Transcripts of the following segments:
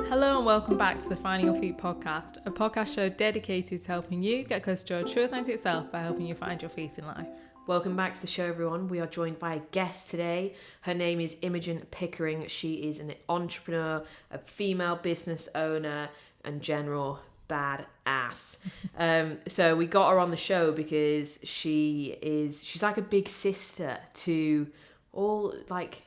Hello and welcome back to the Finding Your Feet podcast, a podcast show dedicated to helping you get close to your true authentic self by helping you find your feet in life. Welcome back to the show, everyone. We are joined by a guest today. Her name is Imogen Pickering. She is an entrepreneur, a female business owner, and general badass. So we got her on the show because she's like a big sister to all, like,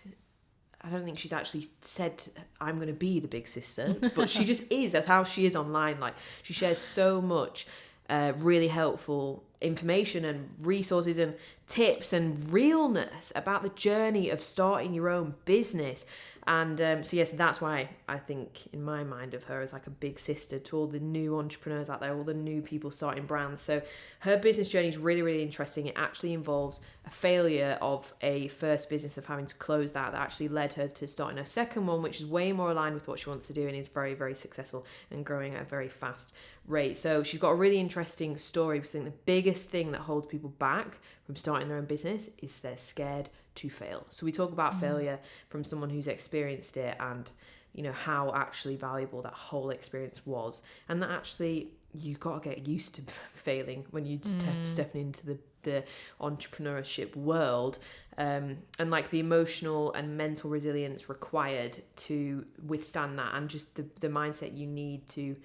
I don't think she's actually said I'm going to be the big sister, but she just is. That's how she is online. Like, she shares so much really helpful information and resources and tips and realness about the journey of starting your own business. And so yes, that's why I think in my mind of her as like a big sister to all the new entrepreneurs out there, all the new people starting brands. So her business journey is really, really interesting. It actually involves a failure of a first business, of having to close that actually led her to starting her second one, which is way more aligned with what she wants to do and is very, very successful and growing at a very fast rate. So she's got a really interesting story, because I think the biggest thing that holds people back from starting their own business is they're scared to fail. So we talk about failure from someone who's experienced it, and you know how actually valuable that whole experience was, and that actually you got to get used to failing when you stepping into the entrepreneurship world, and like the emotional and mental resilience required to withstand that, and just the mindset you need to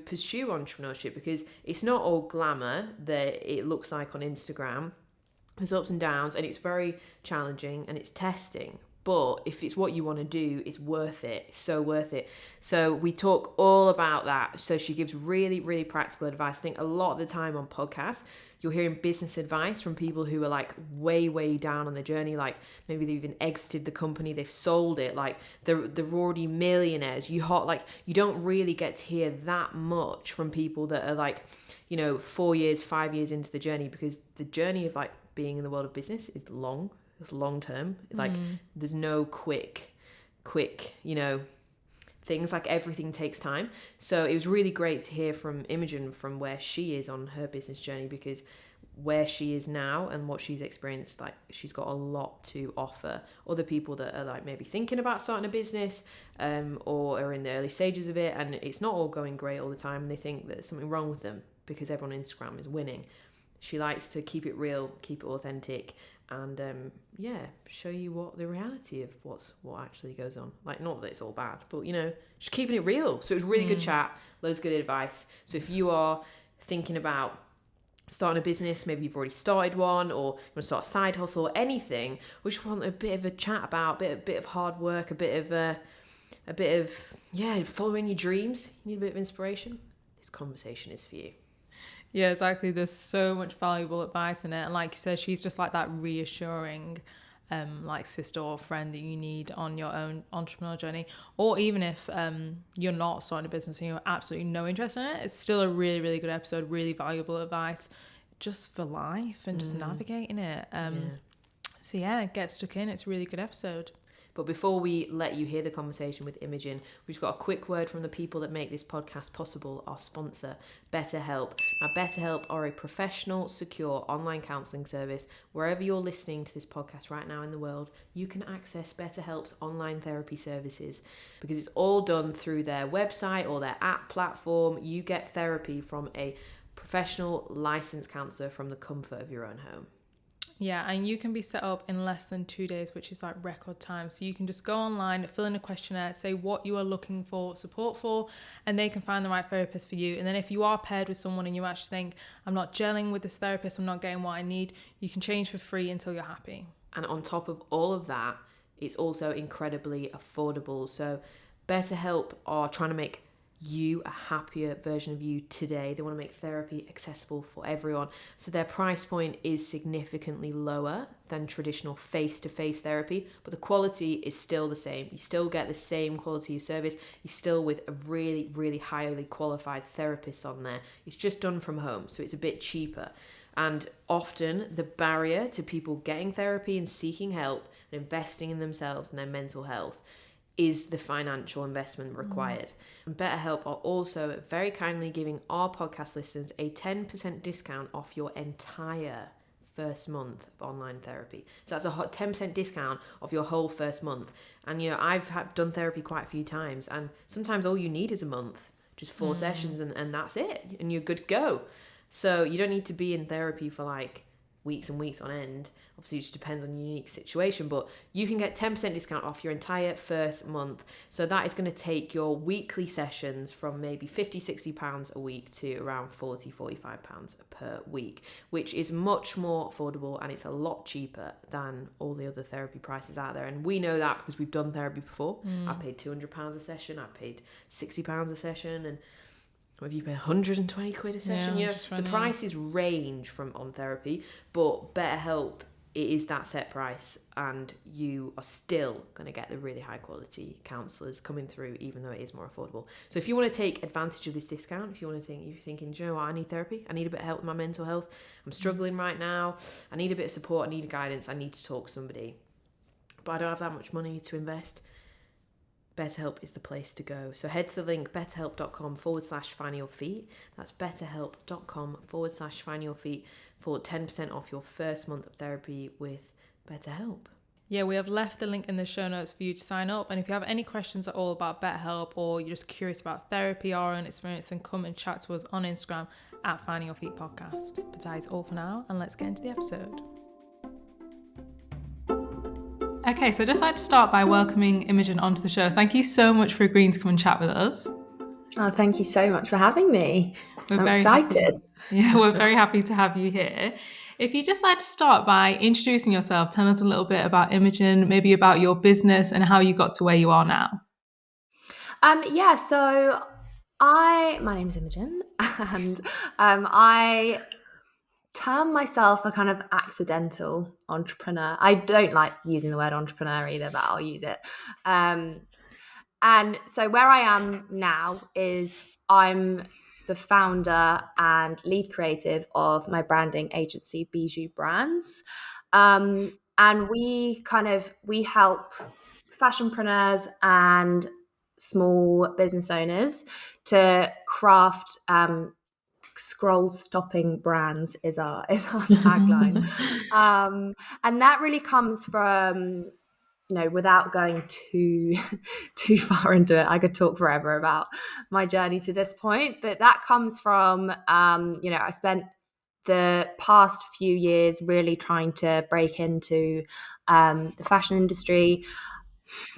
pursue entrepreneurship, because it's not all glamour that it looks like on Instagram. There's ups and downs, and it's very challenging and it's testing. But if it's what you want to do, it's worth it. It's so worth it. So we talk all about that. So she gives really, really practical advice. I think a lot of the time on podcasts, you're hearing business advice from people who are like way, way down on the journey. Like maybe they've even exited the company, they've sold it. Like they're already millionaires. You don't really get to hear that much from people that are like, 4 years, 5 years into the journey, because the journey of like being in the world of business is long. It's long term. Like there's no quick, things. Like everything takes time. So it was really great to hear from Imogen from where she is on her business journey, because where she is now and what she's experienced, like she's got a lot to offer other people that are like maybe thinking about starting a business, or are in the early stages of it, and it's not all going great all the time, and they think that there's something wrong with them because everyone on Instagram is winning. She likes to keep it real, keep it authentic, and show you what the reality of what actually goes on. Like, not that it's all bad, but just keeping it real. So it was really good chat, loads of good advice. So if you are thinking about starting a business, maybe you've already started one, or you want to start a side hustle or anything, we just want a bit of a chat about a bit of hard work, a bit of following your dreams. You need a bit of inspiration. This conversation is for you. Yeah, exactly. There's so much valuable advice in it. And like you said, she's just like that reassuring like sister or friend that you need on your own entrepreneurial journey. Or even if you're not starting a business and you have absolutely no interest in it, it's still a really, really good episode, really valuable advice just for life and just navigating it. So yeah, get stuck in. It's a really good episode. But before we let you hear the conversation with Imogen, we've just got a quick word from the people that make this podcast possible, our sponsor, Betterhelp. Now, Betterhelp are a professional, secure online counselling service. Wherever you're listening to this podcast right now in the world, you can access Betterhelp's online therapy services, because it's all done through their website or their app platform. You get therapy from a professional licensed counsellor from the comfort of your own home. Yeah, and you can be set up in less than 2 days, which is like record time. So you can just go online, fill in a questionnaire, say what you are looking for support for, and they can find the right therapist for you. And then if you are paired with someone and you actually think, I'm not gelling with this therapist, I'm not getting what I need, you can change for free until you're happy. And on top of all of that, it's also incredibly affordable. So Betterhelp are trying to make you a happier version of you today. They want to make therapy accessible for everyone. So their price point is significantly lower than traditional face-to-face therapy, but the quality is still the same. You still get the same quality of service. You're still with a really, really highly qualified therapist on there. It's just done from home, so it's a bit cheaper. And often the barrier to people getting therapy and seeking help and investing in themselves and their mental health is the financial investment required. And Betterhelp are also very kindly giving our podcast listeners a 10% discount off your entire first month of online therapy. So that's a 10% discount of your whole first month. And I've done therapy quite a few times, and sometimes all you need is a month, just 4 sessions, and that's it, and you're good to go. So you don't need to be in therapy for like weeks and weeks on end. Obviously, it just depends on your unique situation, but you can get 10% discount off your entire first month. So that is going to take your weekly sessions from maybe £50-60 a week to around £40-45 per week, which is much more affordable, and it's a lot cheaper than all the other therapy prices out there. And we know that because we've done therapy before. I paid £200 a session, I paid £60 a session, and have you paid 120 quid a session? Yeah, The prices range on therapy, but BetterHelp, it is that set price, and you are still going to get the really high quality counsellors coming through, even though it is more affordable. So if you want to take advantage of this discount, if you're thinking, do you know what, I need therapy, I need a bit of help with my mental health, I'm struggling right now, I need a bit of support, I need guidance, I need to talk to somebody, but I don't have that much money to invest, BetterHelp is the place to go. So head to the link betterhelp.com/findyourfeet. That's betterhelp.com/findyourfeet for 10% off your first month of therapy with BetterHelp. Yeah, we have left the link in the show notes for you to sign up. And if you have any questions at all about BetterHelp, or you're just curious about therapy or an experience, then come and chat to us on Instagram at Finding Your Feet Podcast. But that is all for now, and let's get into the episode. Okay, so I'd just like to start by welcoming Imogen onto the show. Thank you so much for agreeing to come and chat with us. Oh, thank you so much for having me. I'm very excited. Yeah, we're very happy to have you here. If you'd just like to start by introducing yourself, tell us a little bit about Imogen, maybe about your business and how you got to where you are now. So my name is Imogen, and I term myself a kind of accidental entrepreneur. I don't like using the word entrepreneur either, but I'll use it. And so where I am now is I'm the founder and lead creative of my branding agency, Bijoux Brands. And we help fashionpreneurs and small business owners to craft scroll stopping brands is our tagline. And that really comes from, without going too far into it, I could talk forever about my journey to this point, but that comes from I spent the past few years really trying to break into the fashion industry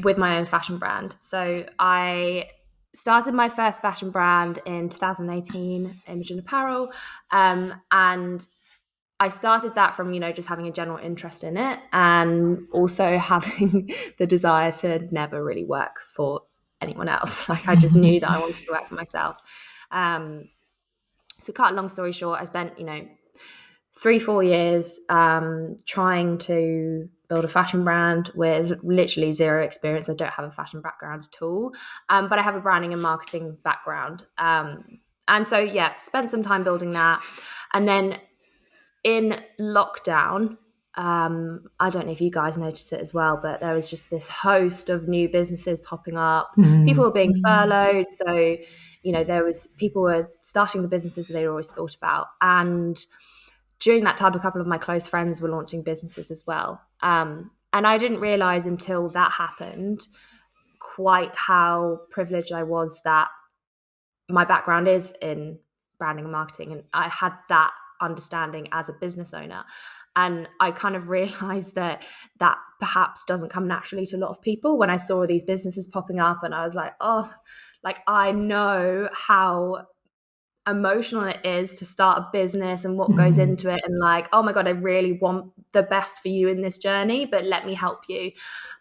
with my own fashion brand. So I started my first fashion brand in 2018, Imogen Apparel, and I started that from, just having a general interest in it, and also having the desire to never really work for anyone else. Like, I just knew that I wanted to work for myself. So cut a long story short, I spent, 3-4 years trying to build a fashion brand with literally zero experience. I don't have a fashion background at all, but I have a branding and marketing background. And so, spent some time building that. And then in lockdown, I don't know if you guys noticed it as well, but there was just this host of new businesses popping up. People were being furloughed. So, people were starting the businesses they always thought about. And during that time, a couple of my close friends were launching businesses as well. And I didn't realize until that happened quite how privileged I was that my background is in branding and marketing. And I had that understanding as a business owner. And I kind of realized that perhaps doesn't come naturally to a lot of people. When I saw these businesses popping up, and I was like, I know how emotional it is to start a business and what goes into it, and like, oh my God, I really want the best for you in this journey, but let me help you.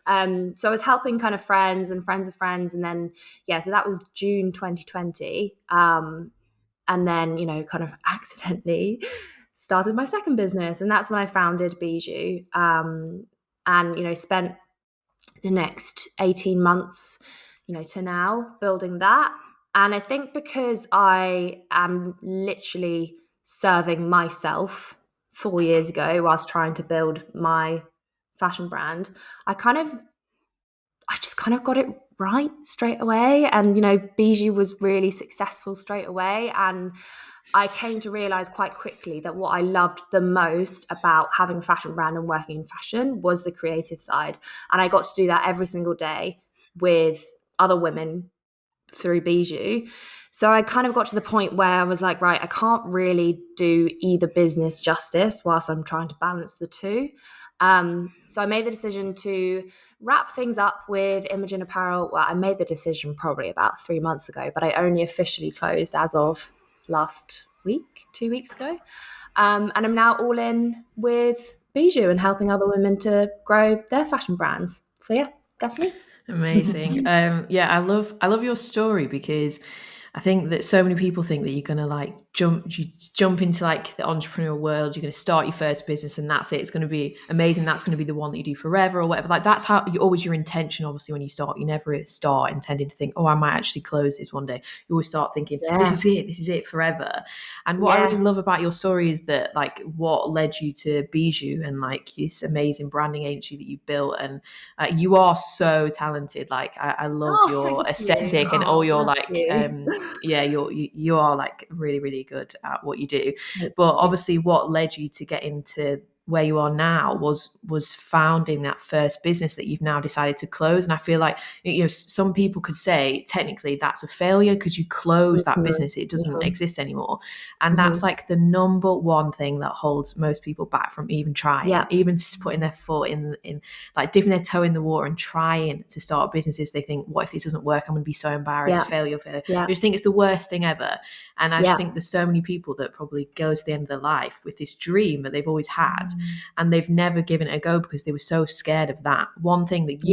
So I was helping kind of friends and friends of friends. And then, so that was June 2020. And then, kind of accidentally started my second business. And that's when I founded Bijoux, and, spent the next 18 months, to now building that. And I think because I am literally serving myself 4 years ago whilst trying to build my fashion brand, I I just kind of got it right straight away. And, Bijoux was really successful straight away. And I came to realize quite quickly that what I loved the most about having a fashion brand and working in fashion was the creative side. And I got to do that every single day with other women through Bijoux. So I kind of got to the point where I was like, right, I can't really do either business justice whilst I'm trying to balance the two. So I made the decision to wrap things up with Imogen Apparel. Well, I made the decision probably about 3 months ago, but I only officially closed as of last week, 2 weeks ago. And I'm now all in with Bijoux and helping other women to grow their fashion brands. So yeah, that's me. Amazing. Yeah, I love your story, because I think that so many people think that you're gonna like jump into like the entrepreneurial world, you're gonna start your first business and that's it. It's gonna be amazing. That's gonna be the one that you do forever or whatever. Like that's how you always your intention, obviously, when you start. You never start intending to think, oh, I might actually close this one day. You always start thinking, this is it forever. And what I really love about your story is that like what led you to Bijoux and like this amazing branding agency that you built, and you are so talented. Like I love your aesthetic and all your like yeah, you are like really, really good at what you do. But obviously what led you to get into where you are now was founding that first business that you've now decided to close. And I feel like, some people could say technically that's a failure because you close that business, it doesn't exist anymore. And that's like the number one thing that holds most people back from even trying, even just putting their foot in like dipping their toe in the water and trying to start businesses. They think, what if this doesn't work? I'm going to be so embarrassed. Failure. I just think it's the worst thing ever. And I just think there's so many people that probably go to the end of their life with this dream that they've always had, and they've never given it a go because they were so scared of that one thing that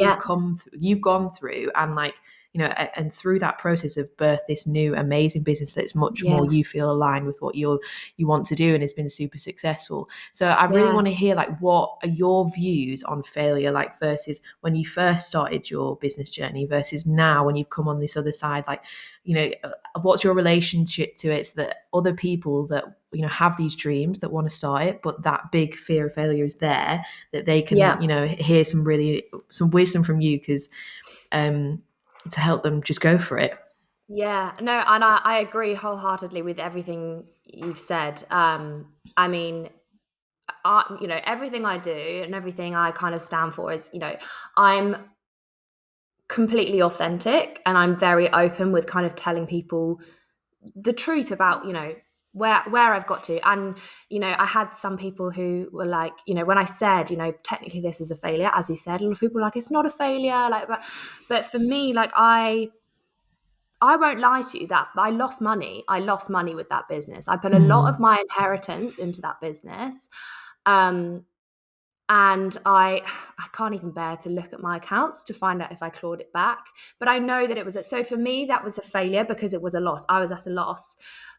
you've gone through, and like, and through that process of birth this new amazing business that's much more you feel aligned with what you want to do, and it's been super successful. So I really want to hear like what are your views on failure, like versus when you first started your business journey versus now when you've come on this other side. Like, what's your relationship to it, so that other people that have these dreams that want to start it, but that big fear of failure is there, that they can hear some wisdom from you, because to help them just go for it. Yeah, no, and I agree wholeheartedly with everything you've said. I mean, everything I do and everything I kind of stand for is, I'm completely authentic, and I'm very open with kind of telling people the truth about, where I've got to. And, I had some people who were like, when I said, technically this is a failure, as you said, a lot of people were like, it's not a failure. Like, but for me, like, I won't lie to you that I lost money. I lost money with that business. I put a lot of my inheritance into that business. And I can't even bear to look at my accounts to find out if I clawed it back. But I know that it was so for me, that was a failure because it was a loss. I was at a loss.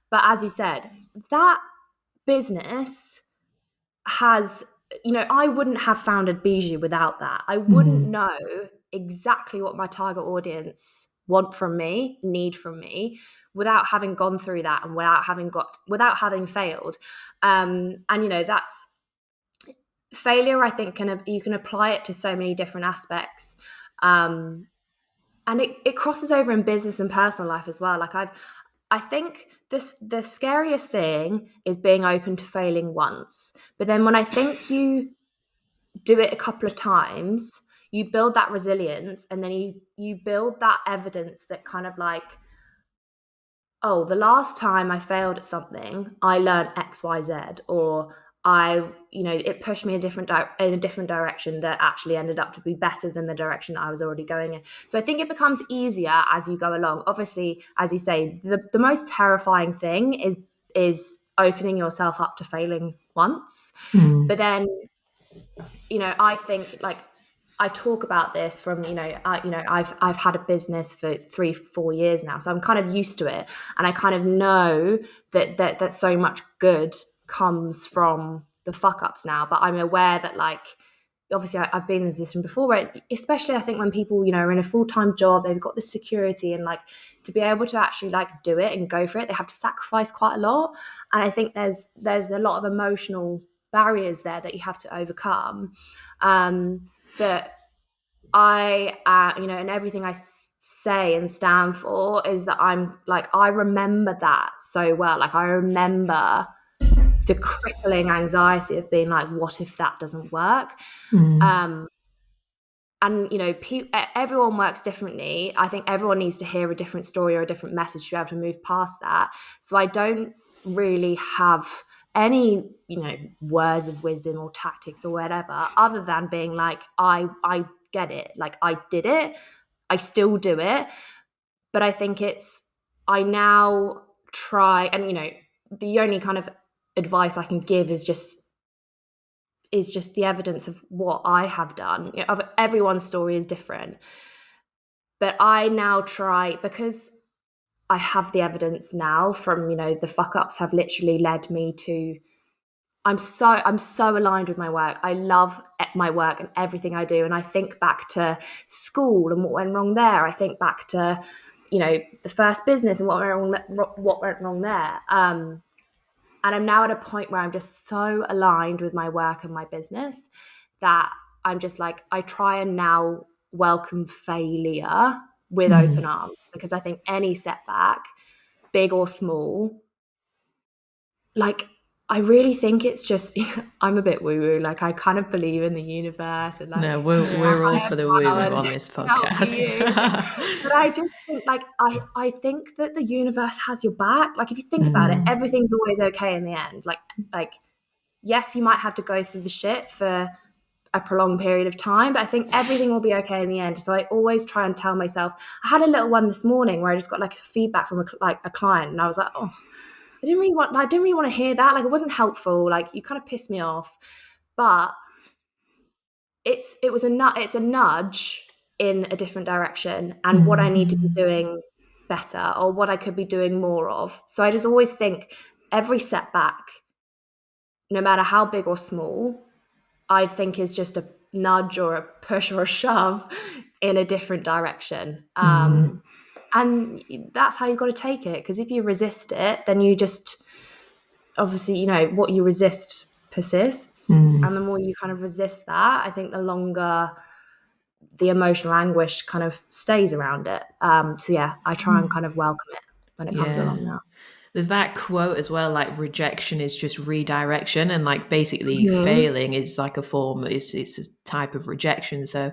But as you said, that business has, I wouldn't have founded Bijoux without that. I wouldn't know exactly what my target audience want from me, need from me, without having gone through that and without having failed. And that's failure. I think you can apply it to so many different aspects. And it crosses over in business and personal life as well. Like I think the scariest thing is being open to failing once. But then when I think you do it a couple of times, you build that resilience, and then you build that evidence that kind of like, oh, the last time I failed at something, I learned X, Y, Z, or it pushed me in a different direction that actually ended up to be better than the direction I was already going in. So I think it becomes easier as you go along. Obviously, as you say, the most terrifying thing is opening yourself up to failing once. But then, I think like I talk about this from, I've had a business for 3-4 years now, so I'm kind of used to it, and I kind of know that so much good comes from the fuck ups now. But I'm aware that, like, obviously I've been in a position before where, especially I think when people, are in a full-time job, they've got this security, and like to be able to actually like do it and go for it, they have to sacrifice quite a lot. And I think there's a lot of emotional barriers there that you have to overcome. But and everything I say and stand for is that I'm like, I remember that so well. Like, I remember the crippling anxiety of being like, what if that doesn't work? Um, and everyone works differently. I think everyone needs to hear a different story or a different message to be able to move past that. So I don't really have any words of wisdom or tactics or whatever, other than being like, I get it, like, I did it, I still do it. But I think I now try, and the only kind of advice I can give is just the evidence of what I have done. Everyone's story is different. But I now try, because I have the evidence now from, the fuck ups have literally led me to, I'm so aligned with my work. I love my work and everything I do. And I think back to school and what went wrong there. I think back to, the first business and what went wrong there. And I'm now at a point where I'm just so aligned with my work and my business that I'm just like, I try and now welcome failure with open arms, because I think any setback, big or small, like, I really think it's just, I'm a bit woo-woo. Like, I kind of believe in the universe and like, no, we're all for the woo on this podcast. But I just think, like, I think that the universe has your back. Like, if you think about it, everything's always okay in the end. Like, yes, you might have to go through the shit for a prolonged period of time, but I think everything will be okay in the end. So I always try and tell myself. I had a little one this morning where I just got like feedback from a client, and I was like, oh, I didn't really want to hear that. Like, it wasn't helpful. Like, you kind of pissed me off. But it's a nudge in a different direction, and what I need to be doing better, or what I could be doing more of. So I just always think every setback, no matter how big or small, I think is just a nudge or a push or a shove in a different direction. And that's how you've got to take it. Because if you resist it, then you just, obviously, what you resist persists. And the more you kind of resist that, I think the longer the emotional anguish kind of stays around it. So yeah, I try and kind of welcome it when it comes along now. There's that quote as well, like, rejection is just redirection, and like basically failing is like a form, it's a type of rejection. So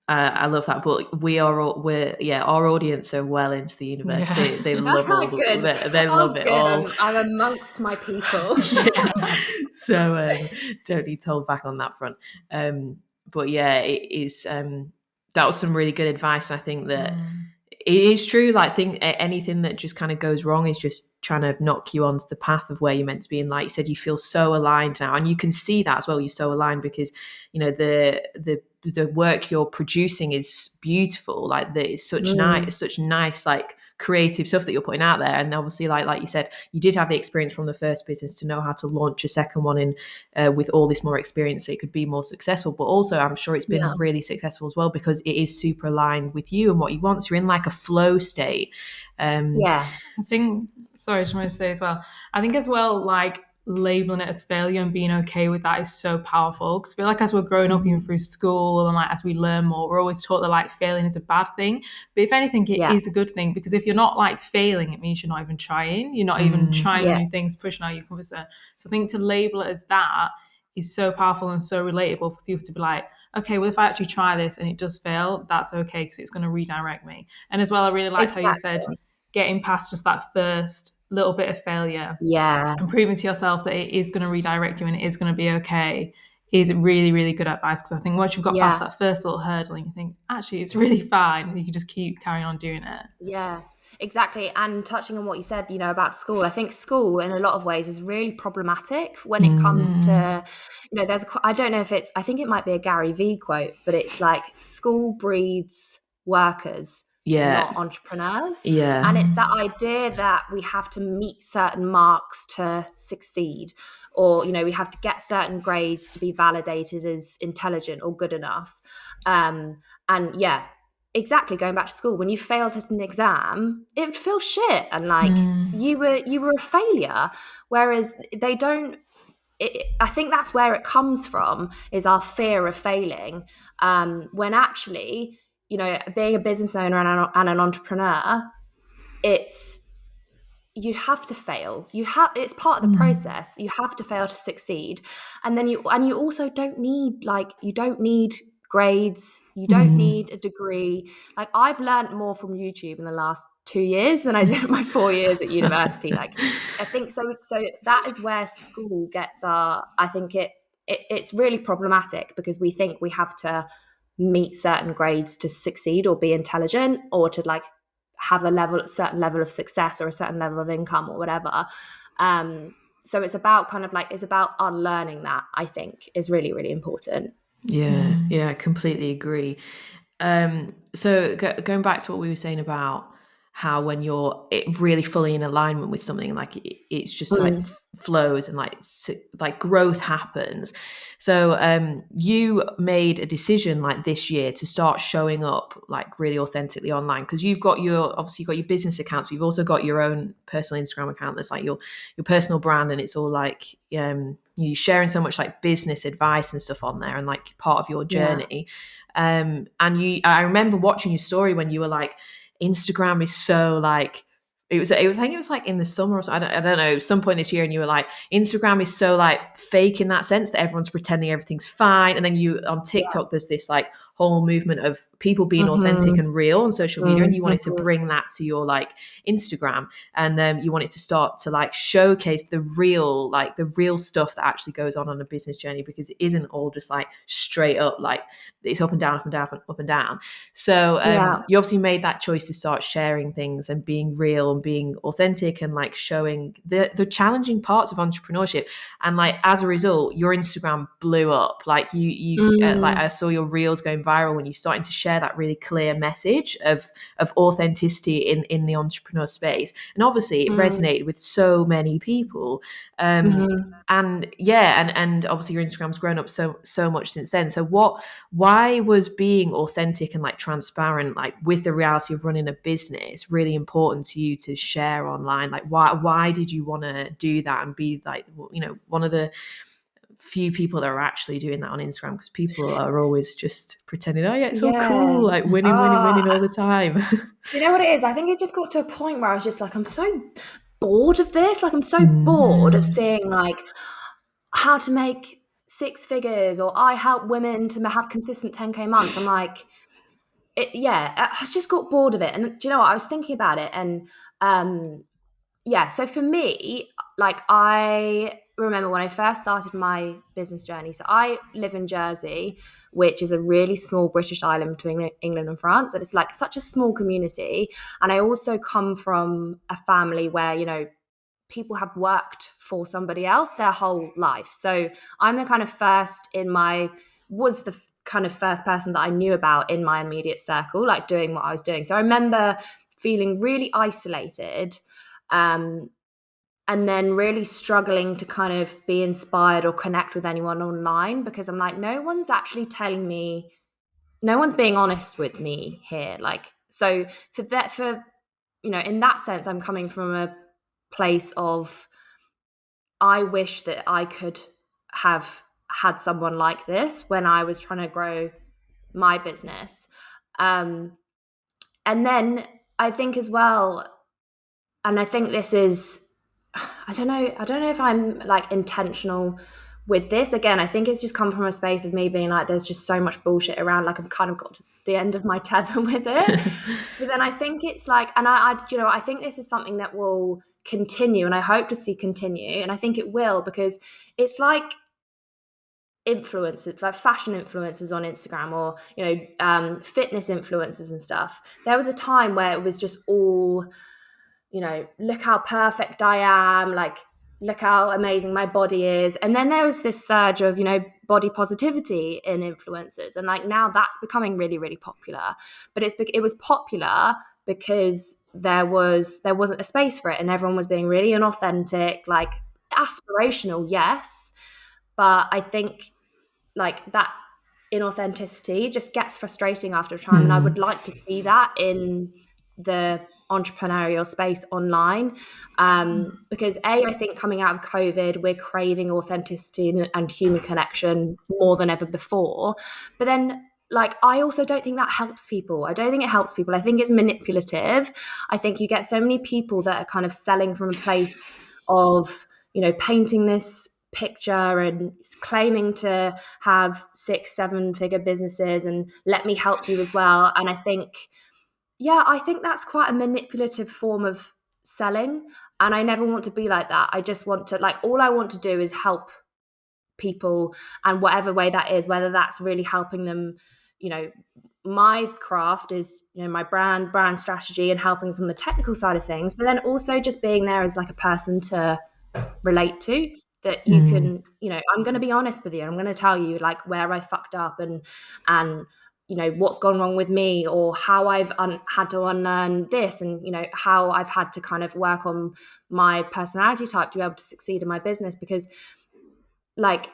I love that. But our audience are well into the universe. They love all they love it all. I'm amongst my people. So don't need to hold back on that front. But yeah, it is that was some really good advice. And I think that it is true. Like, anything that just kind of goes wrong is just trying to knock you onto the path of where you're meant to be. And like you said, you feel so aligned now, and you can see that as well. You're so aligned because the work you're producing is beautiful. Like, it's such nice like creative stuff that you're putting out there. And obviously, like you said, you did have the experience from the first business to know how to launch a second one in with all this more experience, so it could be more successful. But also, I'm sure it's been really successful as well, because it is super aligned with you and what you want. So you're in like a flow state. I think, sorry, I just want to say as well, I think as well, like, labeling it as failure and being okay with that is so powerful, because I feel like as we're growing up, even through school, and like as we learn more, we're always taught that like failing is a bad thing. But if anything, it is a good thing, because if you're not like failing, it means you're not even trying. You're not even trying new things, pushing out your comfort zone. So I think to label it as that is so powerful and so relatable for people to be like, okay, well, if I actually try this and it does fail, that's okay, because it's going to redirect me. And as well, I really liked how you said getting past just that first little bit of failure and proving to yourself that it is going to redirect you and it is going to be okay is really, really good advice. Because I think once you've got past that first little hurdle and you think, actually, it's really fine, you can just keep carrying on doing it. Yeah, exactly. And touching on what you said, about school, I think school in a lot of ways is really problematic when it comes to, I don't know if I think it might be a Gary Vee quote, but it's like, school breeds workers, not entrepreneurs. And it's that idea that we have to meet certain marks to succeed, or we have to get certain grades to be validated as intelligent or good enough. And exactly, going back to school, when you failed at an exam, it would feel shit and like you were a failure. Whereas they don't I think that's where it comes from, is our fear of failing, when actually, you know, being a business owner and an entrepreneur, it's, you have to fail. It's part of the process. You have to fail to succeed. And then you also don't need, like, you don't need grades, you don't need a degree. Like, I've learned more from YouTube in the last 2 years than I did in my 4 years at university. Like, I think so that is where school gets I think it's really problematic, because we think we have to meet certain grades to succeed or be intelligent or to, like, have a certain level of success or a certain level of income or whatever. So it's about kind of like, it's about unlearning that, I think, is really, really important. Yeah, I completely agree. So going back to what we were saying about how when you're really fully in alignment with something, like it's just like flows and like growth happens. So you made a decision like this year to start showing up like really authentically online, because you've got obviously you've got your business accounts, but you've also got your own personal Instagram account that's like your personal brand, and it's all like you sharing so much like business advice and stuff on there, and like part of your journey. And I remember watching your story when you were like, Instagram is so like, I think it was like in the summer or so, I don't know, some point this year, and you were like, Instagram is so like fake in that sense that everyone's pretending everything's fine. And then you on TikTok, there's this like whole movement of people being authentic and real on social media, and you wanted to bring that to your like Instagram, and you wanted to start to like showcase the real stuff that actually goes on a business journey, because it isn't all just like straight up like it's up and down, up and down, up and down. So you obviously made that choice to start sharing things and being real and being authentic and like showing the challenging parts of entrepreneurship. And like as a result, your Instagram blew up. Like like I saw your reels going viral when you started to share that really clear message of authenticity in the entrepreneur space. And obviously it resonated with so many people. And yeah, and obviously your Instagram's grown up so much since then. So why was being authentic and like transparent, like with the reality of running a business, really important to you to share online? Like why did you want to do that and be like, you know, one of the few people that are actually doing that on Instagram? Because people are always just pretending, oh yeah, it's all cool, like winning all the time. You know what it is? I think it just got to a point where I was just like, I'm so bored of this. Like, I'm so bored of seeing like how to make 6 figures, or I help women to have consistent 10K months. I'm like, I just got bored of it. And do you know what? I was thinking about it, and so for me, like, I remember when I first started my business journey. So I live in Jersey, which is a really small British island between England and France. And it's like such a small community. And I also come from a family where, you know, people have worked for somebody else their whole life. So I'm the kind of was the kind of first person that I knew about in my immediate circle, like doing what I was doing. So I remember feeling really isolated, and then really struggling to kind of be inspired or connect with anyone online, because I'm like, no one's actually telling me, no one's being honest with me here. Like, so for you know, in that sense, I'm coming from a place of, I wish that I could have had someone like this when I was trying to grow my business. And then I think as well, and I think this is, I don't know if I'm like intentional with this. Again, I think it's just come from a space of me being like, there's just so much bullshit around, like I've kind of got to the end of my tether with it. But then I think it's like, and I think this is something that will continue, and I hope to see continue, and I think it will, because it's like influencers, like fashion influencers on Instagram, or, you know, fitness influencers and stuff. There was a time where it was just all, you know, look how perfect I am, like, look how amazing my body is. And then there was this surge of, you know, body positivity in influencers. And like now that's becoming really, really popular. But it was popular because there wasn't a space for it, and everyone was being really inauthentic, like aspirational, yes. But I think like that inauthenticity just gets frustrating after a time. And I would like to see that in the entrepreneurial space online. Because I think coming out of COVID, we're craving authenticity and human connection more than ever before. But then, like, I also don't think that helps people. I don't think it helps people. I think it's manipulative. I think you get so many people that are kind of selling from a place of, you know, painting this picture and claiming to have 6-7 figure businesses and let me help you as well. And I think that's quite a manipulative form of selling. And I never want to be like that. I just want to, like, all I want to do is help people, and whatever way that is, whether that's really helping them, you know, my craft is, you know, my brand strategy and helping from the technical side of things, but then also just being there as like a person to relate to, that you can, you know, I'm going to be honest with you. I'm going to tell you like where I fucked up and you know, what's gone wrong with me, or how I've had to unlearn this, and, you know, how I've had to kind of work on my personality type to be able to succeed in my business. Because, like,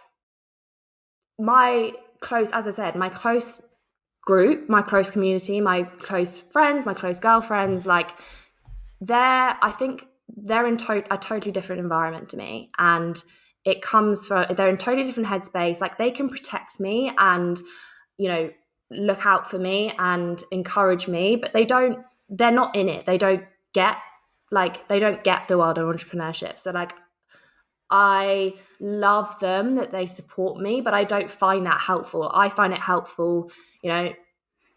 my close, as I said, my close group, my close community, my close friends, my close girlfriends, like, I think they're in a totally different environment to me. And it comes from, they're in totally different headspace. Like, they can protect me and, you know, look out for me and encourage me, but they're not in it. They don't get the world of entrepreneurship. So, like, I love them that they support me, but I don't find that helpful. I find it helpful, you know,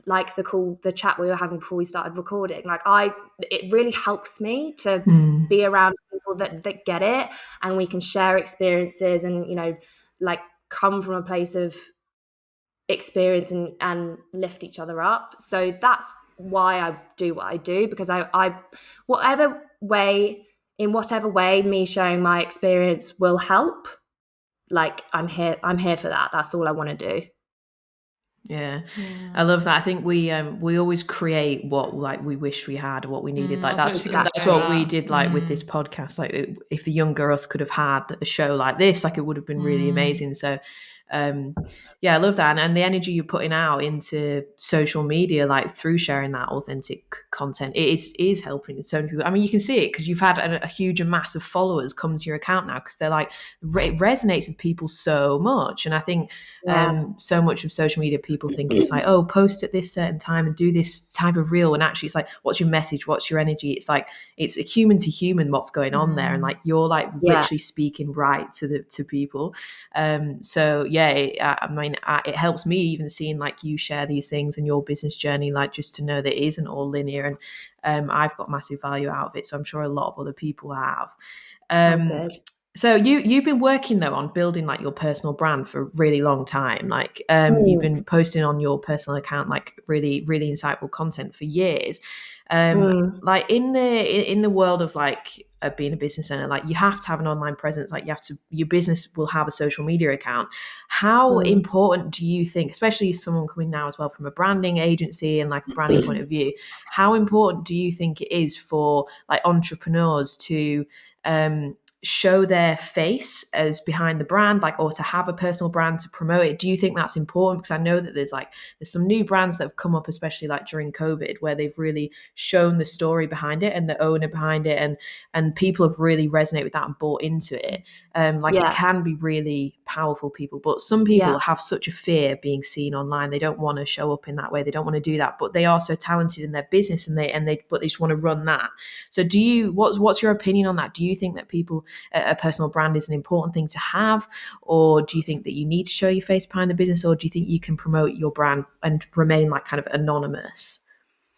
like the chat we were having before we started recording. Like, it really helps me to be around people that get it, and we can share experiences and, you know, like, come from a place of experience and lift each other up. So that's why I do what I do, because I in whatever way me sharing my experience will help, like, I'm here for that. That's all I want to do. Yeah, I love that. I think we always create what, like, we wish we had or what we needed. Like, that's what we did, like, with this podcast. Like, if the younger us could have had a show like this, like, it would have been really amazing. So yeah, I love that. And the energy you're putting out into social media, like, through sharing that authentic content, it is helping so many people. I mean, you can see it because you've had a huge and massive followers come to your account now, because they're like, it resonates with people so much. And I think so much of social media, people think it's like, oh, post at this certain time and do this type of reel, and actually it's like, what's your message, what's your energy? It's like, it's a human to human what's going on there, and like, you're like literally speaking right to people. So yeah, I mean, it helps me even seeing, like, you share these things and your business journey, like, just to know that it isn't all linear, and I've got massive value out of it, so I'm sure a lot of other people have. Good. So you've been working though on building, like, your personal brand for a really long time. Like, you've been posting on your personal account, like, really, really insightful content for years. Like, in the world of, like, being a business owner, like, you have to have an online presence. Like, your business will have a social media account. How important do you think, especially someone coming now as well from a branding agency and, like, a branding point of view, how important do you think it is for, like, entrepreneurs to show their face as behind the brand, like, or to have a personal brand to promote it? Do you think that's important? Because I know that there's some new brands that have come up, especially like during COVID, where they've really shown the story behind it and the owner behind it, and people have really resonated with that and bought into it. It can be really powerful, people, but some people have such a fear being seen online. They don't want to show up in that way. They don't want to do that, but they are so talented in their business, but they just want to run that. So what's your opinion on that? Do you think that a personal brand is an important thing to have, or do you think that you need to show your face behind the business, or do you think you can promote your brand and remain, like, kind of anonymous?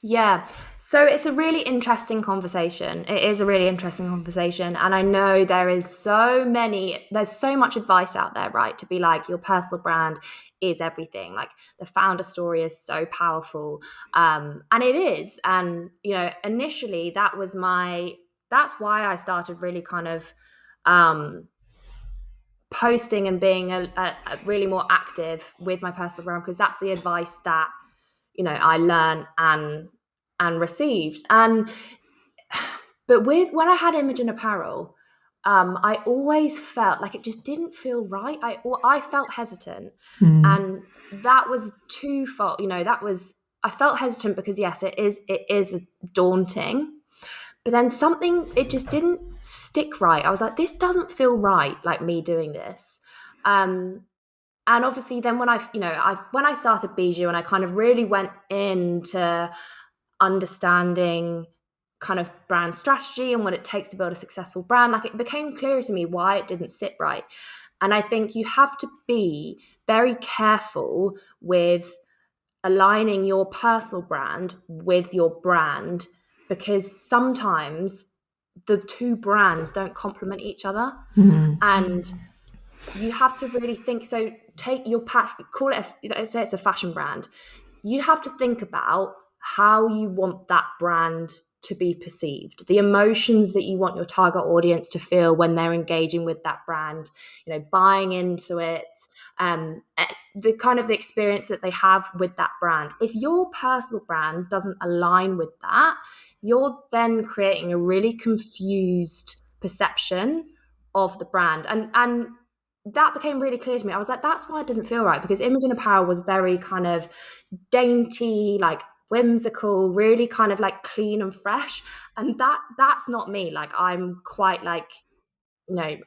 Yeah. So it's a really interesting conversation. It is a really interesting conversation. And I know there's so much advice out there, right? To be like, your personal brand is everything. Like, the founder story is so powerful. And it is. And, you know, initially that's why I started really kind of posting and being a really more active with my personal brand, because that's the advice that, you know, I learned and received. But when I had Imogen Apparel, I always felt like it just didn't feel right. I felt hesitant, and that was twofold. You know, I felt hesitant because, yes, it is daunting. But then it just didn't stick right. I was like, this doesn't feel right, like me doing this. And obviously then when when I started Bijoux and I kind of really went into understanding kind of brand strategy and what it takes to build a successful brand, like it became clear to me why it didn't sit right. And I think you have to be very careful with aligning your personal brand with your brand, because sometimes the two brands don't complement each other. And you have to really think. So take your call it let's say it's a fashion brand. You have to think about how you want that brand to be perceived, the emotions that you want your target audience to feel when they're engaging with that brand, buying into it, the kind of the experience that they have with that brand. If your personal brand doesn't align with that, you're then creating a really confused perception of the brand. And that became really clear to me. I was like, that's why it doesn't feel right, because Imogen Apparel was very kind of dainty, like whimsical, really kind of like clean and fresh. And that's not me. Like I'm quite like,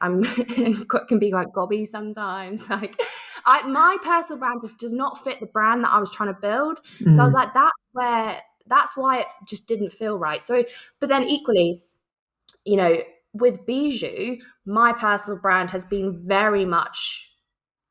I'm can be quite gobby sometimes. Like my personal brand just does not fit the brand that I was trying to build. So I was like, that's why it just didn't feel right. So, but then equally, with Bijoux, my personal brand has been very much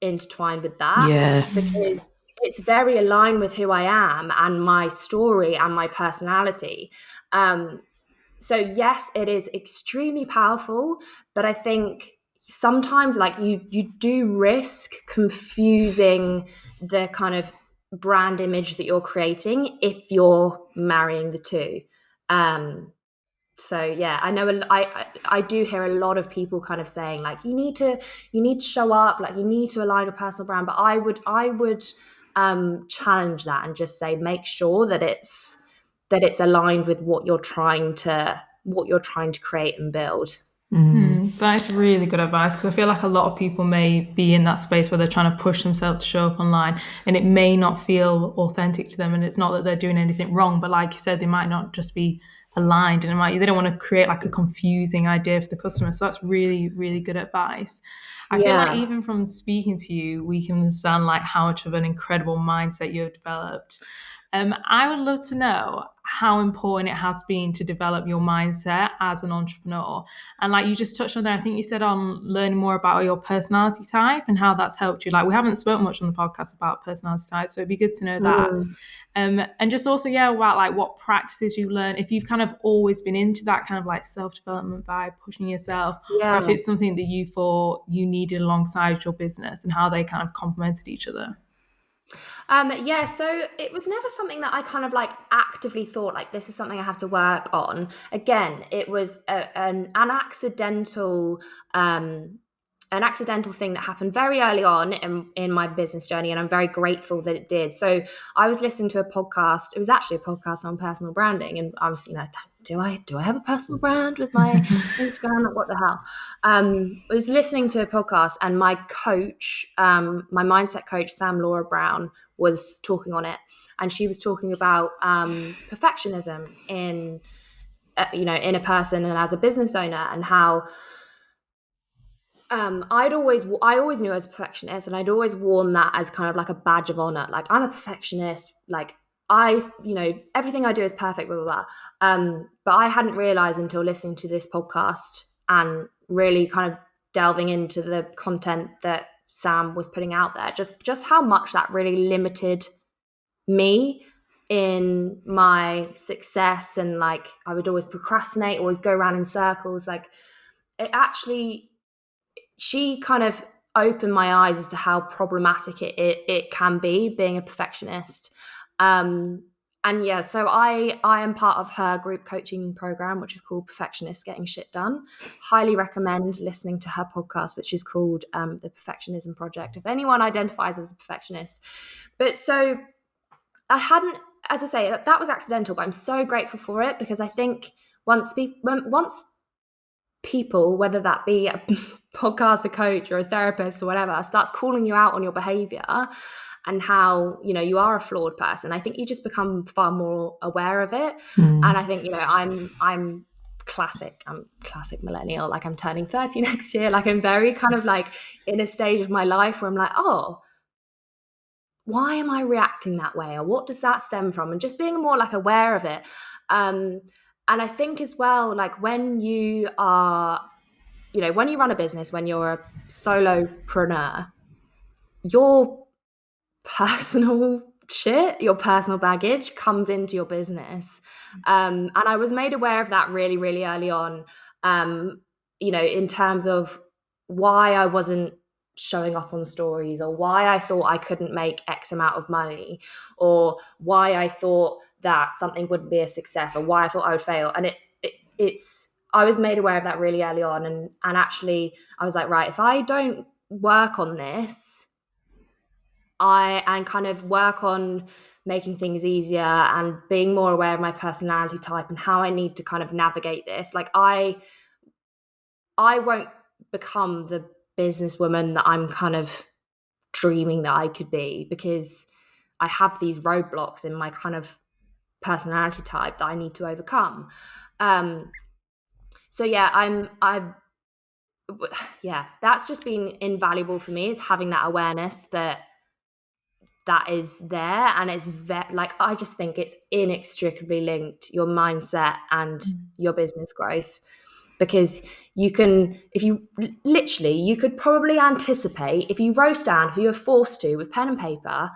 intertwined with that, because it's very aligned with who I am and my story and my personality. So yes, it is extremely powerful, but I think sometimes like you do risk confusing the kind of brand image that you're creating if you're marrying the two. So yeah, I know I do hear a lot of people kind of saying like you need to show up, like you need to align a personal brand, but I would challenge that and just say make sure that it's aligned with what you're trying to create and build. That's really good advice, because I feel like a lot of people may be in that space where they're trying to push themselves to show up online and it may not feel authentic to them, and it's not that they're doing anything wrong, but like you said, they might not just be aligned, and they don't want to create like a confusing idea for the customer. So that's really, really good advice. I feel like even from speaking to you, we can understand like how much of an incredible mindset you've developed. I would love to know how important it has been to develop your mindset as an entrepreneur. And like you just touched on there, I think you said on learning more about your personality type and how that's helped you. Like we haven't spoken much on the podcast about personality type, so it'd be good to know that. And just also, about like what practices you learn, if you've kind of always been into that kind of like self-development vibe, pushing yourself, or if it's something that you thought you needed alongside your business and how they kind of complemented each other. So it was never something that I kind of like actively thought like this is something I have to work on. Again, it was an accidental thing that happened very early on in my business journey, and I'm very grateful that it did. So I was listening to a podcast. It was actually a podcast on personal branding, and I was, do I have a personal brand with my Instagram? Like, what the hell? I was listening to a podcast, and my coach, my mindset coach, Sam Laura Brown, was talking on it, and she was talking about perfectionism in a person and as a business owner, and how I always knew I was a perfectionist, and I'd always worn that as kind of like a badge of honor. Like I'm a perfectionist. Like everything I do is perfect, blah, blah, blah. But I hadn't realized until listening to this podcast and really kind of delving into the content that Sam was putting out there, just how much that really limited me in my success. And like I would always procrastinate, always go around in circles. Like she kind of opened my eyes as to how problematic it can be being a perfectionist. So I am part of her group coaching program, which is called Perfectionist Getting Shit Done. Highly recommend listening to her podcast, which is called The Perfectionism Project, if anyone identifies as a perfectionist. But so I hadn't, as I say, that was accidental, but I'm so grateful for it, because I think once people, whether that be a podcast, a coach, or a therapist or whatever, starts calling you out on your behavior and how you are a flawed person, I think you just become far more aware of it. And I think I'm classic millennial. Like, I'm turning 30 next year. Like, I'm very kind of like in a stage of my life where I'm like, oh, why am I reacting that way? Or what does that stem from? And just being more like aware of it. And I think as well, like when you are, you know, when you run a business, when you're a solopreneur, your personal shit, your personal baggage comes into your business. And I was made aware of that really, really early on, you know, in terms of why I wasn't showing up on stories, or why I thought I couldn't make X amount of money, or why I thought that something wouldn't be a success, or why I thought I would fail. And it's I was made aware of that really early on, and actually I was like, right, if I don't work on this, and kind of work on making things easier and being more aware of my personality type and how I need to kind of navigate this, like I won't become the businesswoman that I'm kind of dreaming that I could be, because I have these roadblocks in my kind of personality type that I need to overcome. So yeah, that's just been invaluable for me, is having that awareness that is there. And it's like, I just think it's inextricably linked, your mindset and your business growth. Because you can, if you literally, you could probably anticipate, if you wrote down, if you were forced to with pen and paper,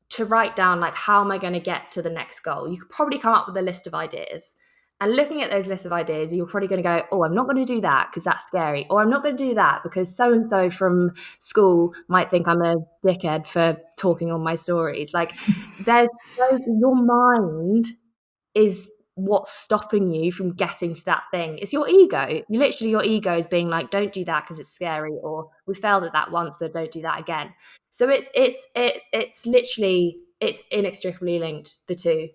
to write down like, how am I going to get to the next goal? You could probably come up with a list of ideas. And looking at those lists of ideas, you're probably going to go, oh, I'm not going to do that because that's scary. Or I'm not going to do that because so-and-so from school might think I'm a dickhead for talking on my stories. Like, your mind is what's stopping you from getting to that thing. It's your ego. Literally, your ego is being like, don't do that because it's scary, or we failed at that once, so don't do that again. So it's literally, it's inextricably linked, the two.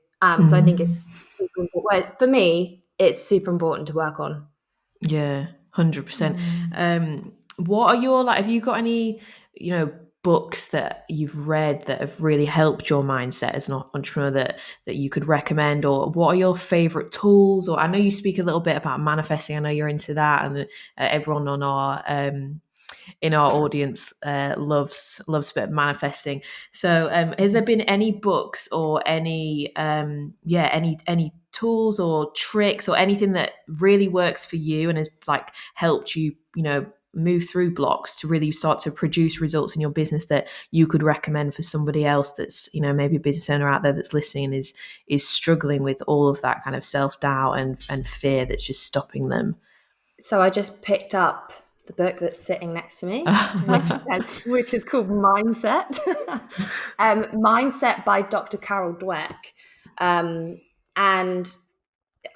So I think it's super important. Well, for me, it's super important to work on. Yeah, 100%. What are your, like, have you got any, you know, books that you've read that have really helped your mindset as an entrepreneur that you could recommend? Or what are your favorite tools? Or I know you speak a little bit about manifesting. I know you're into that, and everyone on our in our audience loves a bit of manifesting. So has there been any books or any any tools or tricks or anything that really works for you and has like helped you, you know, move through blocks to really start to produce results in your business that you could recommend for somebody else that's, you know, maybe a business owner out there that's listening and is struggling with all of that kind of self-doubt and fear that's just stopping them? So I just picked up the book that's sitting next to me, which is called Mindset. Mindset by Dr. Carol Dweck. And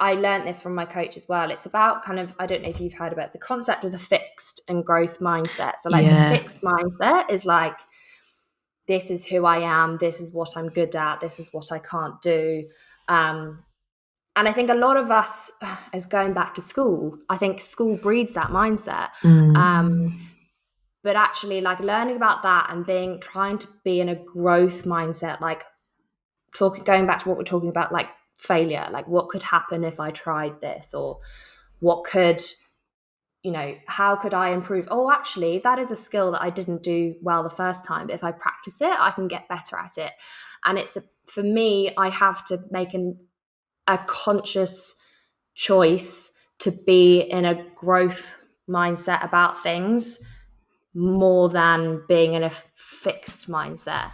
I learned this from my coach as well. It's about kind of, I don't know if you've heard about the concept of the fixed and growth mindset. So like the fixed mindset is like, this is who I am, this is what I'm good at, this is what I can't do. And I think a lot of us, as going back to school, I think school breeds that mindset. But actually, like, learning about that and trying to be in a growth mindset, like going back to what we're talking about, like failure, like what could happen if I tried this, or what could, you know, how could I improve? Oh, actually, that is a skill that I didn't do well the first time, but if I practice it, I can get better at it. And for me, I have to make a conscious choice to be in a growth mindset about things more than being in a fixed mindset.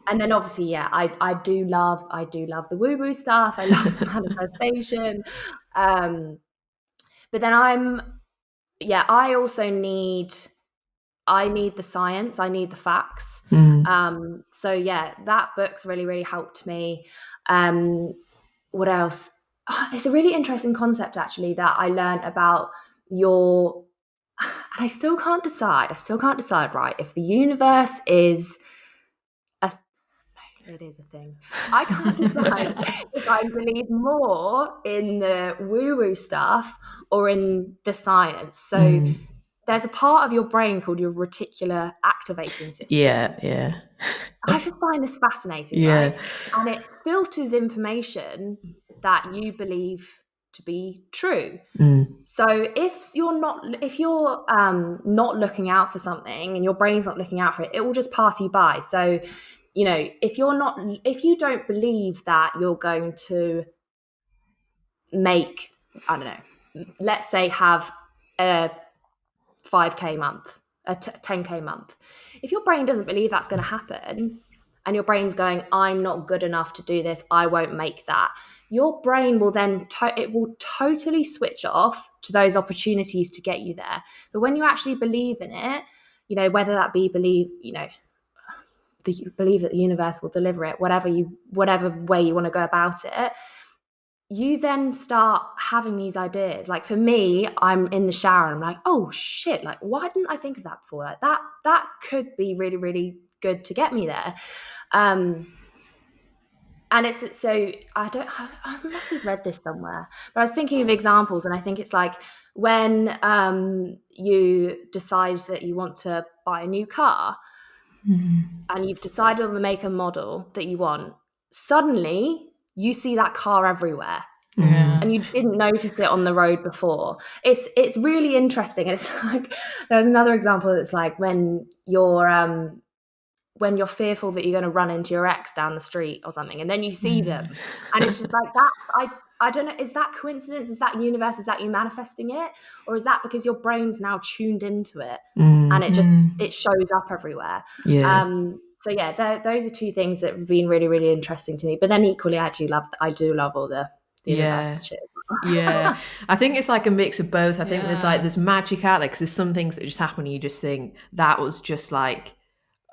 And then obviously, yeah, I do love the woo-woo stuff. I love manifestation. But then I also need the science. I need the facts. So yeah, that book's really, really helped me. What else? It's a really interesting concept, actually, that I learned about and I still can't decide, right, if the universe is it is a thing. I can't decide if I believe more in the woo-woo stuff or in the science. So there's a part of your brain called your reticular activating system. Yeah. I just find this fascinating, right? And it filters information that you believe to be true. Mm. So if you're not looking out for something and your brain's not looking out for it, it will just pass you by. So, you know, if you don't believe that you're going to make, I don't know, let's say have a 5K month, a 10K month. If your brain doesn't believe that's going to happen, and your brain's going, I'm not good enough to do this, I won't make that, your brain will then, it will totally switch off to those opportunities to get you there. But when you actually believe in it, you know, whether that be believe that the universe will deliver it, whatever way you want to go about it, you then start having these ideas. Like for me, I'm in the shower and I'm like, oh shit, like why didn't I think of that before? Like that could be really, really good to get me there. And it's so I must have read this somewhere, but I was thinking of examples, and I think it's like when you decide that you want to buy a new car, and you've decided on the make and model that you want, suddenly you see that car everywhere. Yeah. And you didn't notice it on the road before. It's really interesting. And it's like, there was another example that's like when you're fearful that you're going to run into your ex down the street or something, and then you see them, and it's just like that. I don't know, is that coincidence? Is that universe? Is that you manifesting it? Or is that because your brain's now tuned into it and it shows up everywhere? Yeah. So yeah, those are two things that have been really, really interesting to me. But then equally, I do love all the universe shit. Yeah, I think it's like a mix of both. I think there's magic out there because there's some things that just happen and you just think that was just like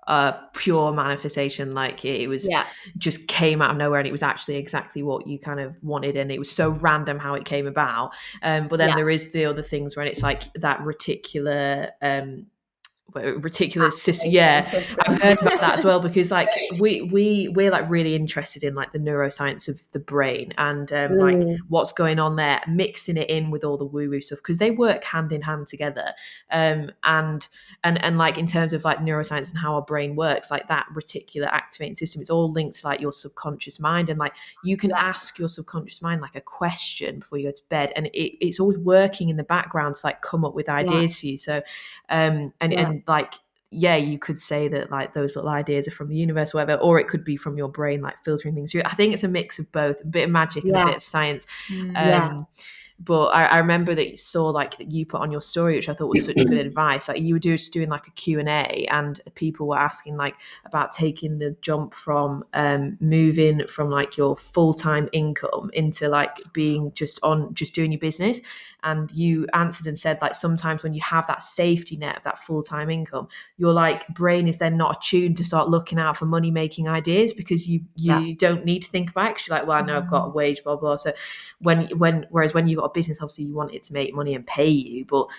a pure manifestation, like it was just came out of nowhere and it was actually exactly what you kind of wanted, and it was so random how it came about. But then there is the other things where it's like that reticular system. I've heard about that as well, because like we're like really interested in like the neuroscience of the brain and like what's going on there, mixing it in with all the woo-woo stuff, because they work hand in hand together. And like in terms of like neuroscience and how our brain works, like that reticular activating system, it's all linked to like your subconscious mind, and like you can ask your subconscious mind like a question before you go to bed, and it's always working in the background to like come up with ideas for you. So and like you could say that like those little ideas are from the universe or whatever, or it could be from your brain like filtering things through. I think it's a mix of both, a bit of magic and a bit of science. But I remember that you saw like that you put on your story, which I thought was such good advice. Like you were just doing like a Q&A, and people were asking like about taking the jump from moving from like your full-time income into like being just doing your business. And you answered and said like sometimes when you have that safety net of that full-time income, your like brain is then not attuned to start looking out for money making ideas, because you don't need to think about it, because you're like, well, I know I've got a wage, blah blah. So whereas when you've got a business, obviously you want it to make money and pay you, but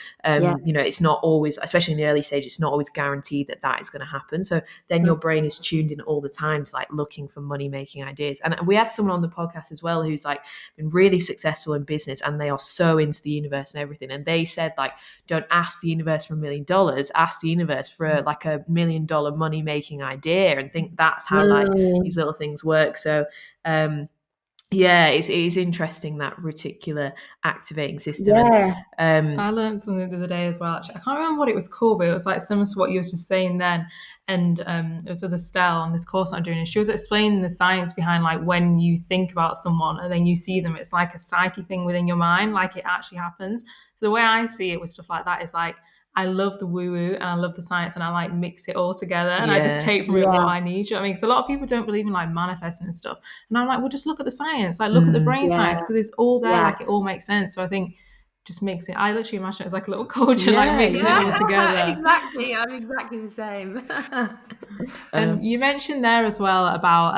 you know, it's not always, especially in the early stage, it's not always guaranteed that is going to happen. So then your brain is tuned in all the time to like looking for money making ideas. And we had someone on the podcast as well who's like been really successful in business, and they are so into the universe and everything, and they said like, don't ask the universe for $1 million, ask the universe for like $1 million money making idea, and think that's how like these little things work. So it is interesting, that reticular activating system. I learned something the other day as well, actually. I can't remember what it was called, but it was like similar to what you were just saying then. And it was with Estelle on this course I'm doing, and she was explaining the science behind like when you think about someone and then you see them, it's like a psyche thing within your mind, like it actually happens. So the way I see it with stuff like that is like, I love the woo-woo and I love the science, and I like mix it all together, and I just take from it what I need. You know what I mean? Because a lot of people don't believe in like manifesting and stuff, and I'm like, well, just look at the science, like look at the brain science, because it's all there, like it all makes sense. So I think just mix it. I literally imagine it as like a little culture, like mixing it all together. Exactly, I'm exactly the same. And you mentioned there as well about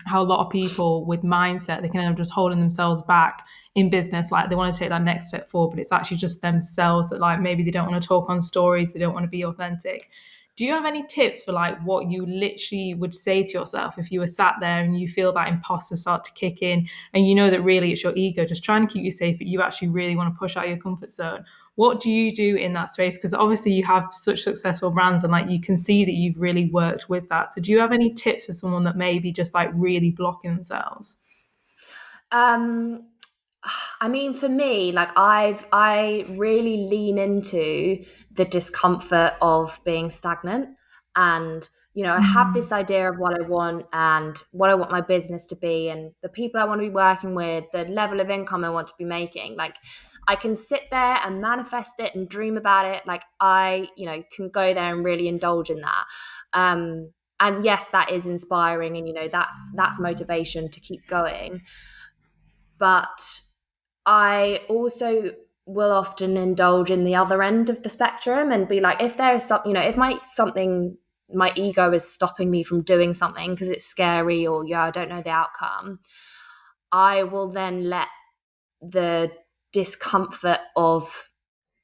how a lot of people with mindset, they can end up just holding themselves back in business, like they want to take that next step forward, but it's actually just themselves that like maybe they don't want to talk on stories, they don't want to be authentic. Do you have any tips for like what you literally would say to yourself if you were sat there and you feel that imposter start to kick in, and you know that really it's your ego just trying to keep you safe, but you actually really want to push out your comfort zone? What do you do in that space? Because obviously you have such successful brands, and like you can see that you've really worked with that. So do you have any tips for someone that may be just like really blocking themselves? I mean, for me, like I really lean into the discomfort of being stagnant, and I have this idea of what I want and what I want my business to be, and the people I want to be working with, the level of income I want to be making. Like, I can sit there and manifest it and dream about it. Like, I can go there and really indulge in that. And yes, that is inspiring, and that's motivation to keep going. But I also will often indulge in the other end of the spectrum and be like, if there is something, if my ego is stopping me from doing something because it's scary, or I don't know the outcome, I will then let the discomfort of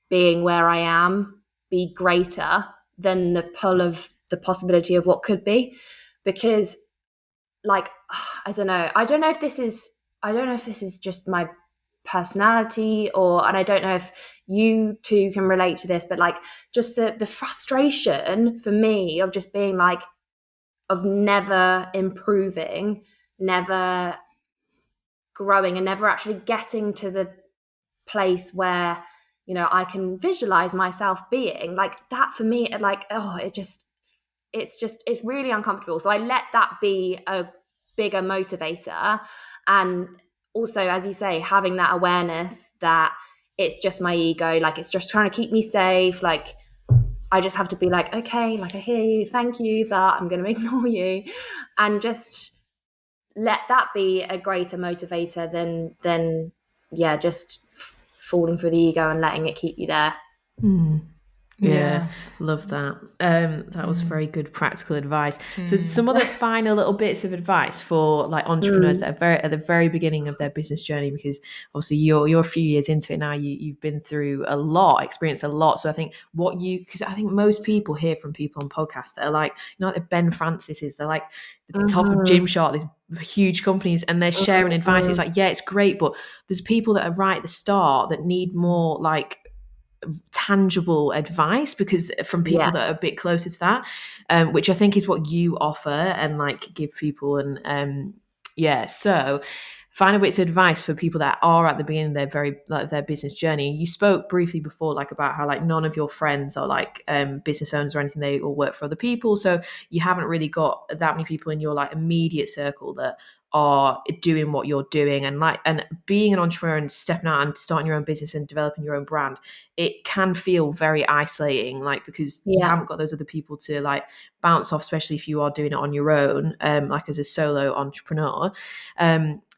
being where I am be greater than the pull of the possibility of what could be. Because, like, I don't know if this is just my personality, and I don't know if you two can relate to this, but like, just the frustration for me of just being like, of never improving, never growing, and never actually getting to the place where I can visualize myself being like that. For me, it's really uncomfortable. So I let that be a bigger motivator. And also, as you say, having that awareness that it's just my ego, like it's just trying to keep me safe. Like, I just have to be like, okay, like, I hear you, thank you, but I'm going to ignore you, and just let that be a greater motivator than just falling for the ego and letting it keep you there. Yeah, love that. That was very good practical advice. So some other final little bits of advice for like entrepreneurs that are very at the very beginning of their business journey, because obviously you're a few years into it now. You've been through a lot, experienced a lot. So I think because I think most people hear from people on podcasts that are like, like the Ben Francis's, they're like the top of Gymshark, these huge companies, and they're sharing advice. It's like, yeah, it's great, but there's people that are right at the start that need more like tangible advice because from people that are a bit closer to that, which I think is what you offer and like give people. And so final bits of advice for people that are at the beginning of their business journey. You spoke briefly before like about how like none of your friends are like business owners or anything, they all work for other people, so you haven't really got that many people in your like immediate circle that are doing what you're doing. And being an entrepreneur and stepping out and starting your own business and developing your own brand, it can feel very isolating, like, because you haven't got those other people to like bounce off, especially if you are doing it on your own, like as a solo entrepreneur.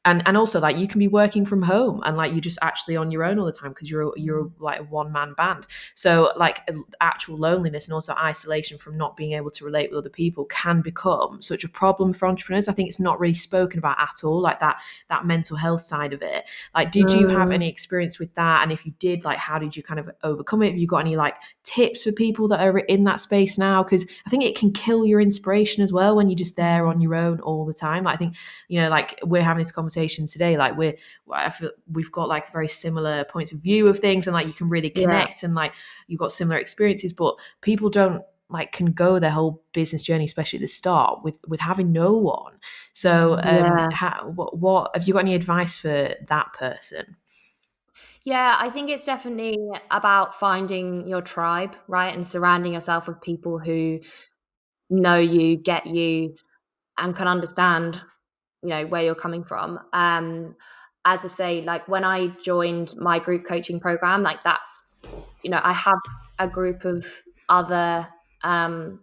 And also like you can be working from home and like you're just actually on your own all the time because you're like a one-man band. So like actual loneliness and also isolation from not being able to relate with other people can become such a problem for entrepreneurs. I think it's not really spoken about at all, like that mental health side of it. Like, did you have any experience with that? And if you did, like, how did you kind of overcome it? Have you got any like tips for people that are in that space now? Because I think it can kill your inspiration as well when you're just there on your own all the time. Like, I think, like we're having this conversation today, like I feel we've got like very similar points of view of things, and like you can really connect, and like you've got similar experiences, but people don't like can go their whole business journey, especially at the start, with having no one. So what have you got any advice for that person? Yeah, I think it's definitely about finding your tribe, right? And surrounding yourself with people who know you, get you, and can understand, where you're coming from. As I say, like when I joined my group coaching program, like that's, I have a group of other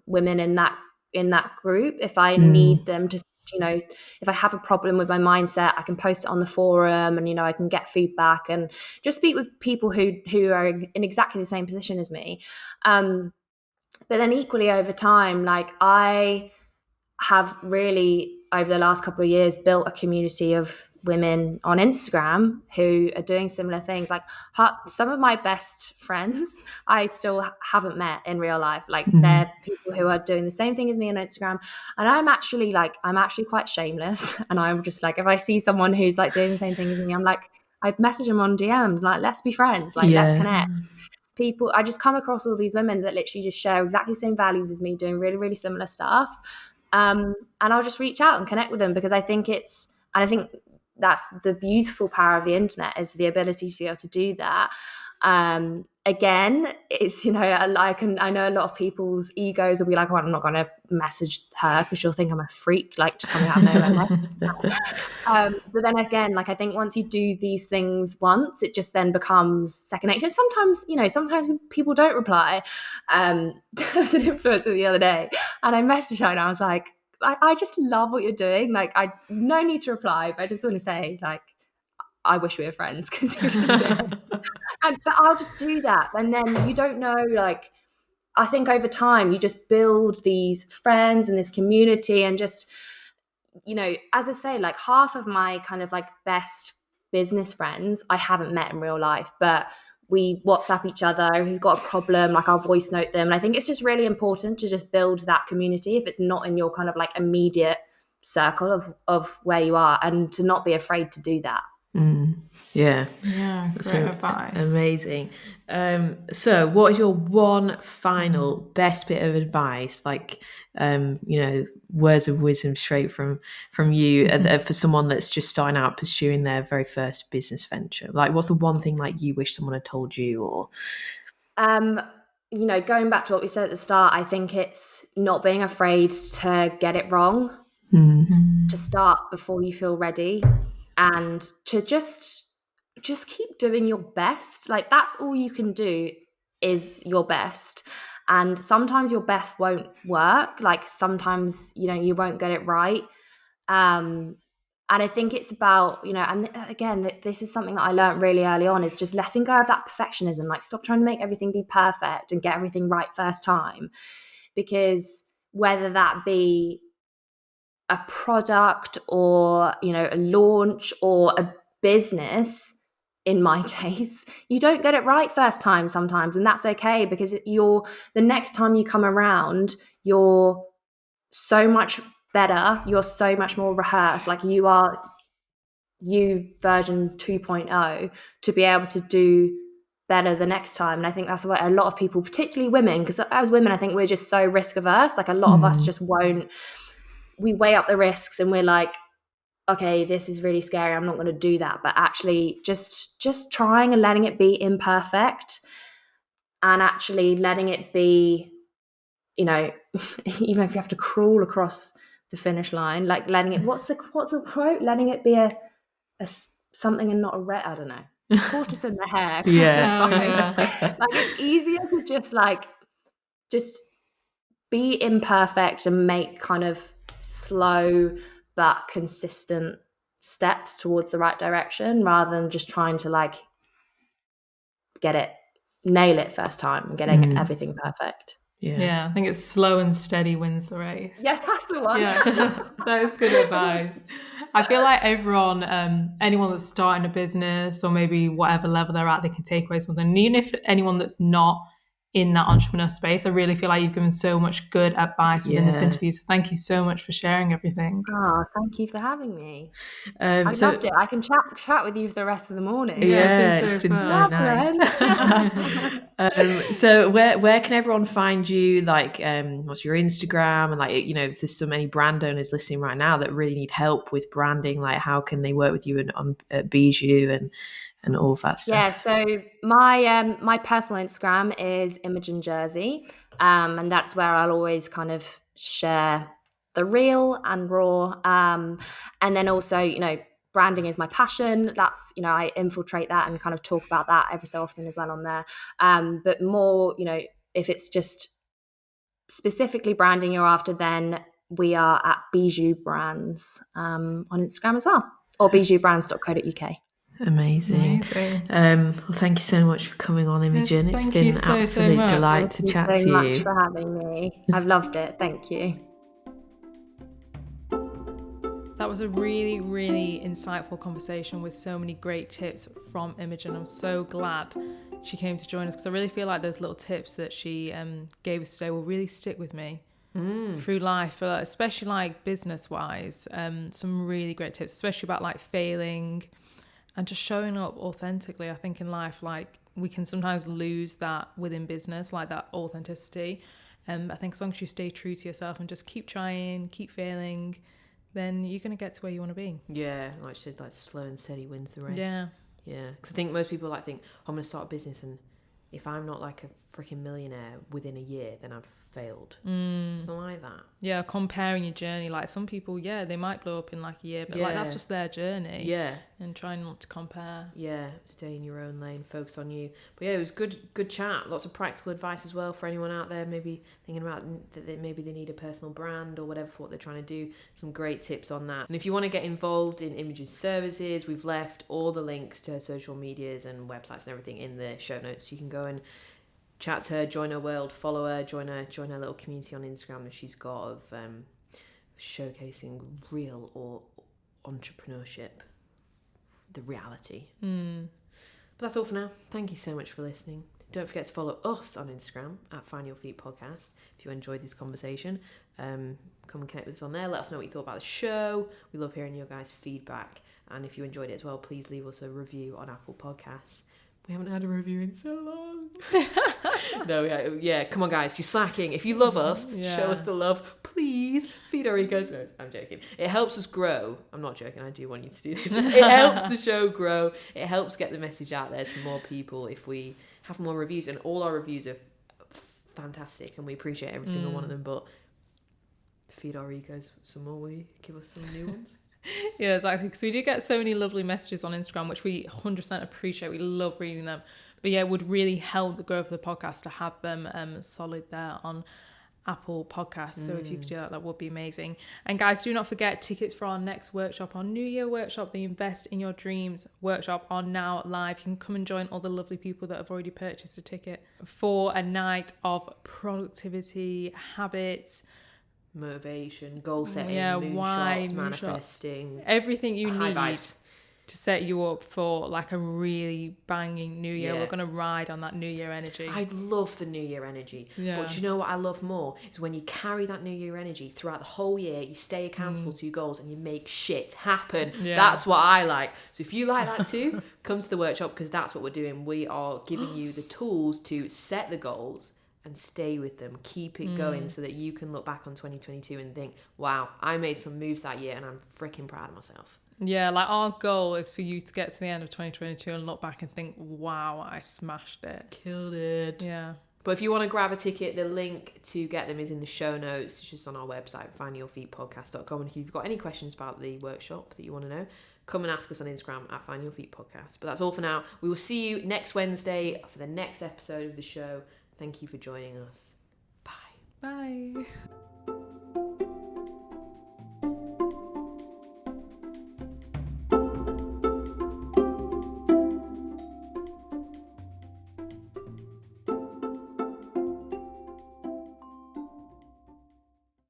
women in that group. If I need them to, if I have a problem with my mindset, I can post it on the forum, and I can get feedback and just speak with people who are in exactly the same position as me. But then equally over time, like I have really over the last couple of years built a community of women on Instagram who are doing similar things. Like some of my best friends I still haven't met in real life. Like they're people who are doing the same thing as me on Instagram, and I'm actually quite shameless, and I'm just like, if I see someone who's like doing the same thing as me, I'm like, I'd message them on DM, like, let's be friends, like let's connect. People, I just come across all these women that literally just share exactly the same values as me, doing really, really similar stuff. And I'll just reach out and connect with them, because I think that's the beautiful power of the internet, is the ability to be able to do that. Again, it's, I know a lot of people's egos will be like, oh, I'm not going to message her because she'll think I'm a freak, like just coming out of nowhere. But then again, like, I think once you do these things once, it just then becomes second nature. Sometimes people don't reply. There was an influencer the other day and I messaged her and I was like, I just love what you're doing. Like, I no need to reply, but I just want to say, like, I wish we were friends, because you're just but I'll just do that. And then you don't know, like, I think over time you just build these friends and this community, and just, as I say, like, half of my kind of like best business friends I haven't met in real life, but we WhatsApp each other. If we've got a problem, like, I'll voice note them. And I think it's just really important to just build that community if it's not in your kind of like immediate circle of where you are, and to not be afraid to do that. Yeah, great advice. Amazing. So what is your one final best bit of advice, like, words of wisdom straight from you, for someone that's just starting out pursuing their very first business venture? Like, what's the one thing like you wish someone had told you? Or going back to what we said at the start, I think it's not being afraid to get it wrong, to start before you feel ready, and to just keep doing your best. Like, that's all you can do, is your best. And sometimes your best won't work. Like, sometimes, you won't get it right. And I think it's about, and again, this is something that I learned really early on, is just letting go of that perfectionism. Like, stop trying to make everything be perfect and get everything right first time. Because whether that be a product or, a launch or a business, in my case, you don't get it right first time sometimes, and that's okay, because the next time you come around, you're so much better, you're so much more rehearsed, like you version 2.0, to be able to do better the next time. And I think that's what a lot of people, particularly women, because as women, I think we're just so risk averse. Like, a lot of us just won't, we weigh up the risks and we're like, okay, this is really scary, I'm not going to do that. But actually just trying and letting it be imperfect, and actually letting it be, even if you have to crawl across the finish line, like letting it, what's the quote? Letting it be a something and not a red, I don't know. Tortoise in the hare. Yeah. Like, it's easier to just be imperfect and make kind of slow but consistent steps towards the right direction, rather than just trying to like nail it first time and getting everything perfect. Yeah, I think it's slow and steady wins the race. Yeah, that's the one. Yeah, that is good advice. I feel like everyone, anyone that's starting a business or maybe whatever level they're at, they can take away something. And even if anyone that's not in that entrepreneur space, I really feel like you've given so much good advice within this interview. So thank you so much for sharing everything. Oh, thank you for having me. I loved it. I can chat with you for the rest of the morning. Yeah, it's been so nice. So where can everyone find you? Like, what's your Instagram? And like, if there's so many brand owners listening right now that really need help with branding, like, how can they work with you on Bijoux and all of that stuff? Yeah, so my personal Instagram is Imogen Jersey, and that's where I'll always kind of share the real and raw, and then also, branding is my passion. That's, I infiltrate that and kind of talk about that every so often as well on there. But more, if it's just specifically branding you're after, then we are at Bijoux Brands on Instagram as well, or bijoubrands.co.uk. Amazing. Well, thank you so much for coming on, Imogen. Yes, it's been an absolute delight to chat to you. Thank you so much for having me. I've loved it. Thank you. That was a really, really insightful conversation with so many great tips from Imogen. I'm so glad she came to join us, because I really feel like those little tips that she gave us today will really stick with me through life, especially like business-wise. Some really great tips, especially about like failing and just showing up authentically. I think in life, like, we can sometimes lose that within business, like that authenticity. I think as long as you stay true to yourself and just keep trying, keep failing, then you're going to get to where you want to be. Yeah, like she said, like slow and steady wins the race. Yeah. Yeah, because I think most people like think, oh, I'm going to start a business, and if I'm not like a freaking millionaire within a year, then I've failed. It's not like that. Yeah, comparing your journey. Like some people, yeah, they might blow up in like a year, but like that's just their journey. Yeah. And try not to compare. Yeah, stay in your own lane, focus on you. But yeah, it was good chat. Lots of practical advice as well for anyone out there maybe thinking about that maybe they need a personal brand or whatever for what they're trying to do. Some great tips on that. And if you want to get involved in Imogen's services, we've left all the links to her social medias and websites and everything in the show notes. You can go and chat to her, join her world, follow her, join her little community on Instagram that she's got of showcasing real or entrepreneurship, the reality. But that's all for now. Thank you so much for listening. Don't forget to follow us on Instagram at Find Your Feet Podcast. If you enjoyed this conversation, come and connect with us on there. Let us know what you thought about the show. We love hearing your guys' feedback. And if you enjoyed it as well, please leave us a review on Apple Podcasts. We haven't had a review in so long. No, yeah, come on, guys. You're slacking. If you love us, show us the love. Please feed our egos. No, I'm joking. It helps us grow. I'm not joking. I do want you to do this. It helps the show grow. It helps get the message out there to more people if we have more reviews. And all our reviews are fantastic, and we appreciate every single one of them. But feed our egos some more, will you? Give us some new ones. Yeah, exactly. Because we do get so many lovely messages on Instagram, which we 100% appreciate. We love reading them. But yeah, it would really help the growth of the podcast to have them solid there on Apple Podcasts. So if you could do that, that would be amazing. And guys, do not forget tickets for our next workshop, our New Year workshop, the Invest in Your Dreams workshop, are now live. You can come and join all the lovely people that have already purchased a ticket for a night of productivity, habits, motivation, goal setting, moonshots, manifesting, everything you need vibes to set you up for like a really banging new year. We're gonna ride on that new year energy. I love the new year energy, but do you know what I love more is when you carry that new year energy throughout the whole year. You stay accountable to your goals and you make shit happen. That's what I like. So if you like that too, come to the workshop, because that's what we're doing. We are giving you the tools to set the goals and stay with them, keep it going, so that you can look back on 2022 and think, wow, I made some moves that year and I'm freaking proud of myself. Yeah, like our goal is for you to get to the end of 2022 and look back and think, wow, I smashed it. Killed it. Yeah. But if you want to grab a ticket, the link to get them is in the show notes. It's just on our website, findyourfeetpodcast.com. And if you've got any questions about the workshop that you want to know, come and ask us on Instagram at findyourfeetpodcast. But that's all for now. We will see you next Wednesday for the next episode of the show. Thank you for joining us. Bye. Bye.